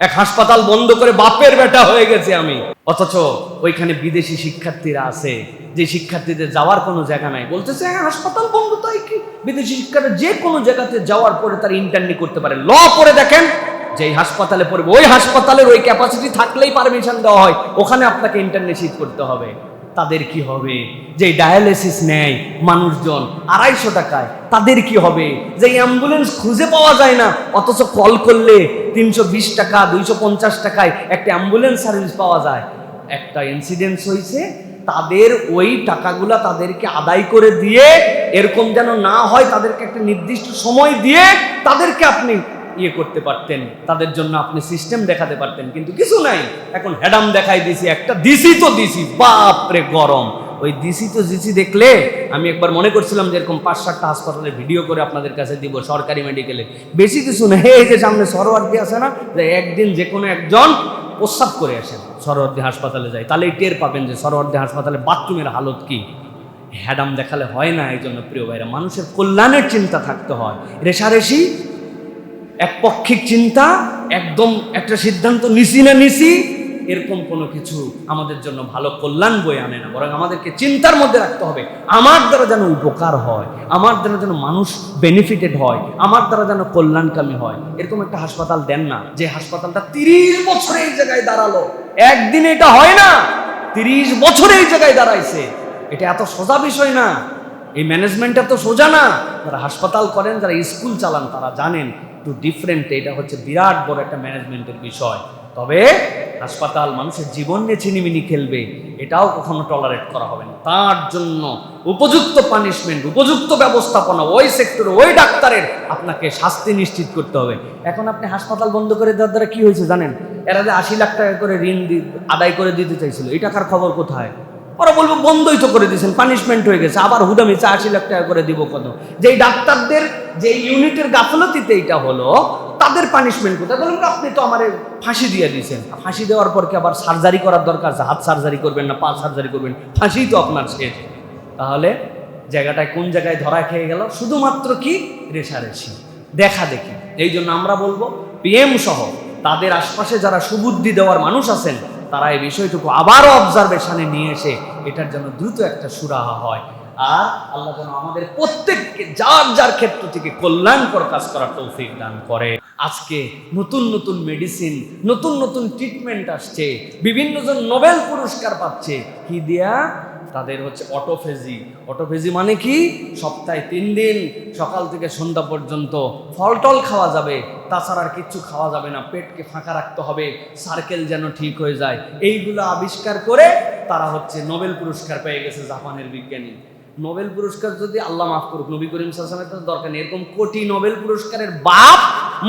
এক হাসপাতাল বন্ধ করে বাপের বেটা হয়ে গেছে আমি, অথচ ওইখানে বিদেশি শিক্ষার্থীরা আছে, যে শিক্ষার্থীদের যাওয়ার কোনো জায়গা নাই। বলতেছে হাসপাতাল বন্ধ, তাই কি বিদেশি শিক্ষার্থী যে কোনো জায়গাতে যাওয়ার পরে তারা ইন্টার্নি করতে পারে। ল পড়ে দেখেন, যে হাসপাতালে পড়বে ওই হাসপাতালের ওই ক্যাপাসিটি থাকলেই পারমিশন দেওয়া হয়, ওখানে আপনাকে ইন্টার্নশিপ করতে হবে। তাদের কি হবে? যে ডায়ালিসিস নেয় মানুষজন 250 টাকায়, তাদের কি হবে? যে অ্যাম্বুলেন্স খুঁজে পাওয়া যায় না, অথচ কল করলে 320 টাকা 250 টাকায় একটা অ্যাম্বুলেন্স সার্ভিস পাওয়া যায়। একটা ইনসিডেন্স হয়েছে, তাদের ওই টাকাগুলা তাদেরকে আদায় করে দিয়ে, এরকম যেন না হয় তাদেরকে একটা নির্দিষ্ট সময় দিয়ে তাদেরকে আপনি ইয়ে করতে পারতেন, তাদের জন্য আপনি সিস্টেম দেখাতে পারতেন, কিন্তু কিছু নাই। এখন হেডাম দেখাই দিছি, একটা দিছি তো দিছি, বাপরে গরম। ওই দিছি তো দিছি দেখলে আমি একবার মনে করছিলাম যে এরকম 5-7টা হাসপাতালে ভিডিও করে আপনাদের কাছে দিব, সরকারি মেডিকেলে। বেশি কিছু না, এই যে সামনে সরোয়ার্দী আছে না, যে একদিন যে কোনো একজন প্রস্রাব করে আসেন, সরোয়ার্দী হাসপাতালে যায়, তাহলেই টের পাবেন যে সরোয়ার্দী হাসপাতালে বাথরুমের হালত কি। হ্যাডাম দেখালে হয় না। এই জন্য প্রিয় ভাইরা, মানুষের কল্যাণের চিন্তা থাকতে হয়। রেশারেশি, একপক্ষিক চিন্তা, একদম একটা সিদ্ধান্ত নিছি না নিছি, এরকম কোনো কিছু আমাদের জন্য ভালো কল্যাণ বয়ে আনে না। বরং আমাদেরকে চিন্তার মধ্যে রাখতে হবে, আমার দ্বারা যেন উপকার হয়, আমার দ্বারা যেন মানুষ বেনিফিটেড হয়, আমার দ্বারা যেন কল্যাণকামী হয়। এরকম একটা হাসপাতাল দেন না, যে হাসপাতালটা 30 বছরে এই জায়গায় দাঁড়ালো। একদিনে এটা হয় না, 30 বছরে এই জায়গায় দাঁড়াইছে। এটা এত সোজা বিষয় না, এই ম্যানেজমেন্ট এত সোজা না। যারা হাসপাতাল করেন, যারা স্কুল চালান, তারা জানেন একটু ডিফারেন্ট। এটা হচ্ছে বিরাট বড় একটা ম্যানেজমেন্টের বিষয়। তবে হাসপাতাল মানুষের জীবন নিয়ে ছিনিমিনি খেলবে, এটাও কখনো টলারেট করা হবে না। তার জন্য উপযুক্ত পানিশমেন্ট, উপযুক্ত ব্যবস্থাপনা, ওই সেক্টরে ওই ডাক্তারের আপনাকে শাস্তি নিশ্চিত করতে হবে। এখন আপনি হাসপাতাল বন্ধ করে দেওয়ার দ্বারা কি হয়েছে জানেন? এরা যে 80 লাখ টাকা করে ঋণ আদায় করে দিতে চাইছিল, এই টাকার খবর কোথায়? ওরা বলবো বন্ধই তো করে দিয়েছেন, পানিশমেন্ট হয়ে গেছে, আবার হুদামি 80 লাখ টাকা করে দিব কত? যেই ডাক্তারদের যে ইউনিটের গাফলতিতে এটা হলো, তাদের পানিশমেন্ট কোথায়? বলুন, আপনি তো আমার ফাঁসি দিয়ে দিয়েছেন। ফাঁসি দেওয়ার পর কি আবার সার্জারি করার দরকার আছে? হাত সার্জারি করবেন না পা সার্জারি করবেন? ফাঁসি তো আপনার শেষ। তাহলে জায়গাটায় কোন জায়গায় ধরা খেয়ে গেল? শুধুমাত্র কি রেশারেশি, দেখা দেখি। এই জন্য আমরা বলবো, পিএম সহ তাদের আশপাশে যারা সুবুদ্ধি দেওয়ার মানুষ আছেন, তারা এই বিষয়টুকু আবারও অবজারভেশনে নিয়ে এসে এটার জন্য দ্রুত একটা সুরাহা হয়। আর আল্লাহ যেন আমাদের প্রত্যেককে যার যার ক্ষেত্র থেকে কল্যাণকর কাজ করার তৌফিক দান করে। আজকে নতুন নতুন মেডিসিন, নতুন নতুন ট্রিটমেন্ট আসছে, বিভিন্ন জন নোবেল পুরস্কার পাচ্ছে। কি দিয়া? তাদের হচ্ছে অটোফেজি। অটোফেজি মানে কি? সপ্তাহে 3 দিন সকাল থেকে সন্ধ্যা পর্যন্ত ফল টল খাওয়া যাবে, তাছাড়া আর কিচ্ছু খাওয়া যাবে না, পেটকে ফাঁকা রাখতে হবে, সার্কেল যেন ঠিক হয়ে যায়। এইগুলো আবিষ্কার করে তারা হচ্ছে নোবেল পুরস্কার পেয়ে গেছে, জাপানের বিজ্ঞানী। নোবেল পুরস্কার যদি আল্লাহ মাফ করুক, নবী করিম সাল্লাল্লাহু আলাইহি ওয়াসাল্লামের দরকার নেই। এরকম কোটি নোবেল পুরস্কারের বাপ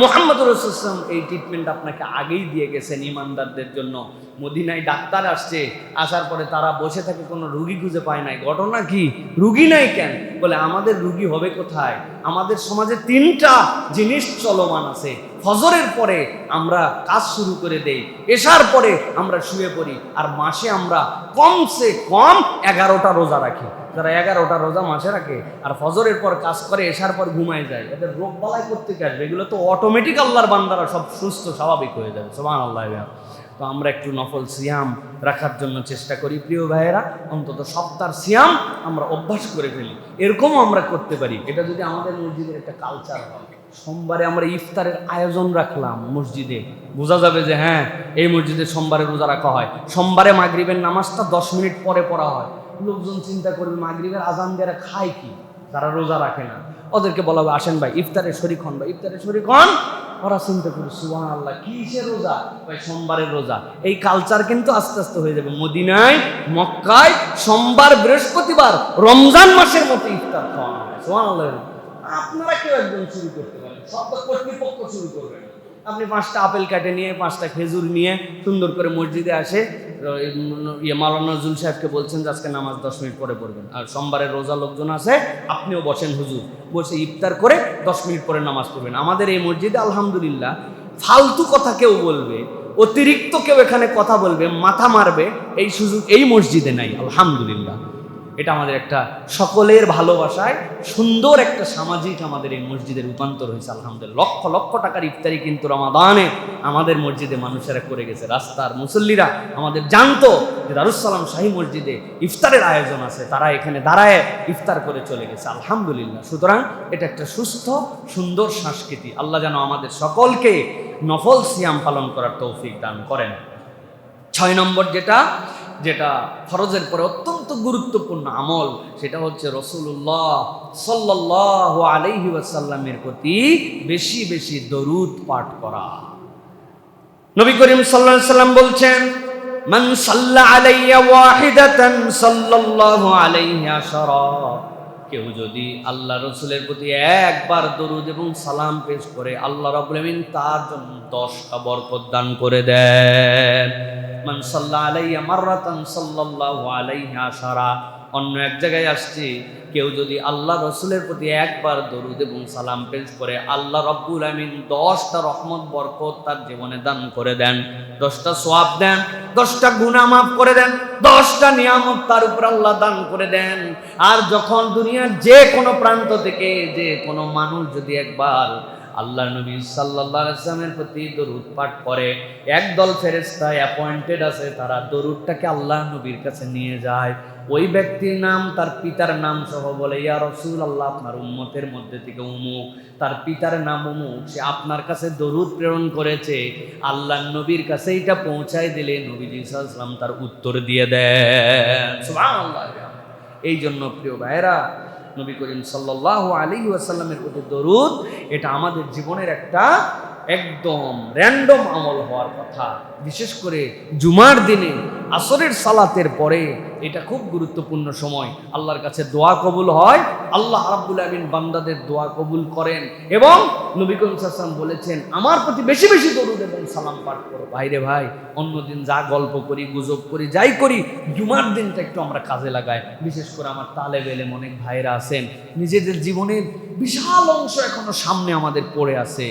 মুহাম্মদ রাসূলুল্লাহ সাল্লাল্লাহু আলাইহি ওয়াসাল্লাম এই ট্রিটমেন্ট আপনাকে আগেই দিয়ে গেছেন ইমানদারদের জন্য। মদিনায় ডাক্তার আসছে, আসার পরে তারা বসে থাকে, কোনো রুগী খুঁজে পায় নাই। ঘটনা কি? রুগী নাই কেন? বলে আমাদের রুগী হবে কোথায়? আমাদের সমাজে 3টা জিনিস চলমান আছে। ফজরের পরে আমরা কাজ শুরু করে দেই, এশার পরে আমরা শুয়ে পড়ি, আর মাসে আমরা কমসে কম 11টা রোজা রাখি। যারা 11টা রোজা মাসে রাখে আর ফজরের পর কাজ করে, এশার পর ঘুমায় যায়, এদের রোগ বালাই করতে আসবে? এগুলো তো অটোমেটিক আল্লাহর বান্দারা সব সুস্থ স্বাভাবিক হয়ে যাবে। সুবহানাল্লাহ। তো আমরা একটু নফল সিয়াম রাখার জন্য চেষ্টা করি প্রিয় ভাইয়েরা, অন্তত সপ্তাহ সিয়াম আমরা অভ্যাস করে ফেলি। এরকমও আমরা করতে পারি। এটা যদি আমাদের মসজিদের একটা কালচার হয়, সোমবারে আমরা ইফতারের আয়োজন রাখলাম মসজিদে, বোঝা যাবে যে হ্যাঁ, এই মসজিদে সোমবারে রোজা রাখা হয়। সোমবারে মাগরিবের নামাজটা 10 মিনিট পরে পড়া হয়। লোকজন চিন্তা করবে মাগরিবের আজান দিয়ে খায় কি, তারা রোজা রাখে না। ওদেরকে বলা হবে আসেন ভাই ইফতারের শরীক হন, ভাই ইফতারের শরীক হন। ওরা চিন্তা করবে সুবহানাল্লাহ, কিসের রোজা? ভাই সোমবারের রোজা। এই কালচার কিন্তু আস্তে আস্তে হয়ে যাবে। মদিনায়, মক্কায় সোমবার, বৃহস্পতিবার রমজান মাসের মতো ইফতার খাওয়া হয়। সুবহানাল্লাহ। আপনারা কেউ একজন শুরু করতে পারেন, সব কর্তৃপক্ষ শুরু করবেন। আপনি 5টা আপেল কাটে নিয়ে, 5টা খেজুর নিয়ে সুন্দর করে মসজিদে আসে, মাওলানা নজরুল সাহেবকে বলছেন যে আজকে নামাজ 10 মিনিট পরে পড়বেন। আর সোমবারের রোজা লোকজন আছে, আপনিও বসেন হুজুর, বসে ইফতার করে 10 মিনিট পরে নামাজ পড়বেন। আমাদের এই মসজিদে আলহামদুলিল্লাহ ফালতু কথা কেউ বলবে, অতিরিক্ত কেউ এখানে কথা বলবে, মাথা মারবে, এই সুযোগ এই মসজিদে নাই আলহামদুলিল্লাহ। এটা আমাদের একটা সকলের ভালোবাসায় সুন্দর একটা সামাজিক আমাদের এই মসজিদে রূপান্তর হয়েছে আলহামদুলিল্লাহ। লক্ষ লক্ষ টাকার ইফতারি কিন্তু রমাদানে আমাদের মসজিদে মানুষেরা করে গেছে। রাস্তার মুসল্লিরা আমাদের জানতো যে দারুস সালাম শাহী মসজিদে ইফতারের আয়োজন আছে, তারা এখানে দাঁড়ায় ইফতার করে চলে গেছে আলহামদুলিল্লাহ। সুতরাং এটা একটা সুস্থ সুন্দর সংস্কৃতি। আল্লাহ যেন আমাদের সকলকে নফল সিয়াম পালন করার তৌফিক দান করেন। 6 নম্বর যেটা ফরজের পরে অত্যন্ত গুরুত্বপূর্ণ আমল, সেটা হচ্ছে রাসূলুল্লাহ সাল্লাল্লাহু আলাইহি ওয়াসাল্লামের প্রতি বেশি বেশি দরুদ পাঠ করা। নবী করিম সাল্লাল্লাহু আলাইহি ওয়াসাল্লাম বলছেন, মান সাল্লা আলাইয়া ওয়াহিদাতান সাল্লাল্লাহু আলাইহি আশারা, কেউ যদি আল্লাহ রসুলের প্রতি একবার দরুদ এবং সালাম পেশ করে আল্লাহ রাব্বুল আমিন তার জন্য 10টা বরকত দান করে দেন। মান সাল্লা আলাইয়া মাররাতান সাল্লাল্লাহু আলাইহি আশারা। অন্য এক জায়গায় আসছে, কেউ যদি আল্লাহ রসুলের প্রতি একবার দরুদ এবং সালাম পেশ করে আল্লাহ রাব্বুল আমিন 10টা রহমত বরকত তার জীবনে দান করে দেন, 10টা সওয়াব দেন, 10টা গুনাহ মাফ করে দেন, 10টা নিয়ামত তার উপর আল্লাহ দান করে দেন। আর যখন দুনিয়ার যে কোনো প্রান্ত থেকে যে কোনো মানুষ যদি একবার আল্লাহ নবী সাল্লাল্লাহু আলাইহি ওয়াসাল্লামের প্রতি দরুদ পাঠ করে, একদল ফেরেশতা অ্যাপয়েন্টেড আছে, তারা দরুদটাকে আল্লাহ নবীর কাছে নিয়ে যায়। ওই ব্যক্তির নাম, তার পিতার নাম সহ বলে, ইয়া রাসূলুল্লাহ, আপনার উম্মতের মধ্যে থেকে অমুক, তার পিতার নাম অমুক, সে আপনার কাছে দরুদ প্রেরণ করেছে, আল্লাহ নবীর কাছে এটা পৌঁছায় দিলে নবীজি সাল্লাল্লাহু আলাইহি ওয়াসাল্লাম তার উত্তর দিয়ে দেন। সুবহানাল্লাহ। এই জন্য প্রিয় ভাইরা, নবী করিম সাল্লাল্লাহু আলাইহি ওয়াসাল্লামের প্রতি দরুদ এটা আমাদের জীবনের একটা একদম র্যান্ডম আমল হওয়ার কথা। বিশেষ করে জুমার দিনে আসরের সালাতের পরে এটা খুব গুরুত্বপূর্ণ সময়, আল্লাহর কাছে দোয়া কবুল হয়, আল্লাহ রাব্বুল আমিন বান্দাদের দোয়া কবুল করেন। এবং নবী করিম সাল্লাল্লাহু আলাইহি ওয়াসাল্লাম বলেছেন, আমার প্রতি বেশি বেশি দরুদ এবং সালাম পাঠ করো। ভাইরে ভাই, অন্যদিন যা গল্প করি, গুজব করি, যাই করি, জুমার দিনটা একটু আমরা কাজে লাগাই। বিশেষ করে আমার তালেব ইলম অনেক ভাইরা আছেন, নিজেদের জীবনের বিশাল অংশ এখনো সামনে আমাদের পড়ে আছে।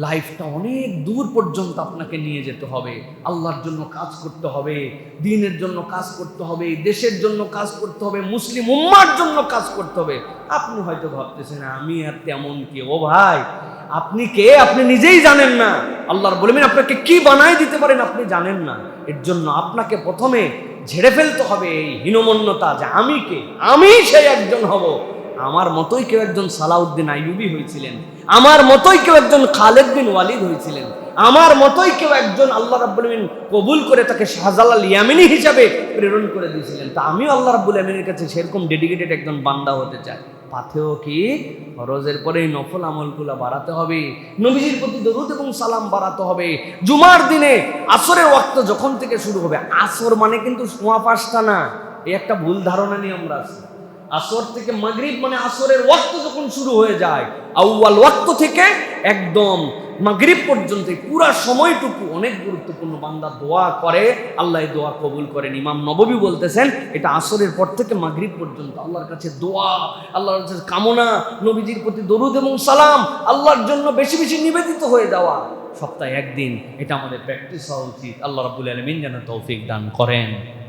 লাইফটা অনেক দূর পর্যন্ত আপনাকে নিয়ে যেতে হবে, আল্লাহর জন্য কাজ করতে হবে, দ্বীনের জন্য কাজ করতে হবে, দেশের জন্য কাজ করতে হবে, মুসলিম উম্মার জন্য কাজ করতে হবে। আপনি হয়তো ভাবতেছেন আমি আর তেমন কি। ও ভাই, আপনি কে আপনি নিজেই জানেন না। আল্লাহর বলেন আপনাকে কি বানায় দিতে পারেন আপনি জানেন না। এর জন্য আপনাকে প্রথমে ঝেড়ে ফেলতে হবে এই হীনমন্যতা যে আমি কে, আমি সেই একজন হব। আমার মতোই কেউ একজন সালাউদ্দিন আইয়ুবী হয়েছিলেন, আমার মতোই কেউ একজন খালেদ বিন ওয়ালিদ হয়েছিলেন, আমার মতোই কেউ একজন আল্লাহ রাব্বুল আমিন কবুল করে তাকে শাহজালাল ইয়ামানি হিসাবে প্রেরণ করে দিয়েছিলেন। তা আমিও আল্লাহ রাব্বুল আমিনের কাছে সেরকম ডেডিকেটেড একজন বান্দা হতে চাই। পাথেও কি ফরজের পরে নফল আমলগুলো বাড়াতে হবে, নবীজির প্রতি দরুদ এবং সালাম বাড়াতে হবে। জুমার দিনে আসরের ওয়াক্ত যখন থেকে শুরু হবে, আসর মানে কিন্তু সোয়া 5টা না, এই একটা ভুল ধারণা নিয়ে আমরা আছি। আসর থেকে মাগরিব মানে আসরের ওয়াক্ত যখন শুরু হয়ে যায়, আউয়াল ওয়াক্ত থেকে একদম মাগরিব পর্যন্ত পুরা সময়টুকু অনেক গুরুত্বপূর্ণ। বান্দা দোয়া করে, আল্লাহ দোয়া কবুল করেন। ইমাম নববী বলতেছেন এটা আসরের পর থেকে মাগরিব পর্যন্ত আল্লাহর কাছে দোয়া, আল্লাহর কাছে কামনা, নবীজির প্রতি দরুদ এবং সালাম, আল্লাহর জন্য বেশি বেশি নিবেদিত হয়ে যাওয়া। সপ্তাহে একদিন এটা আমাদের প্র্যাকটিস হওয়া উচিত। আল্লাহ রাব্বুল আলামিন যেন তৌফিক দান করেন।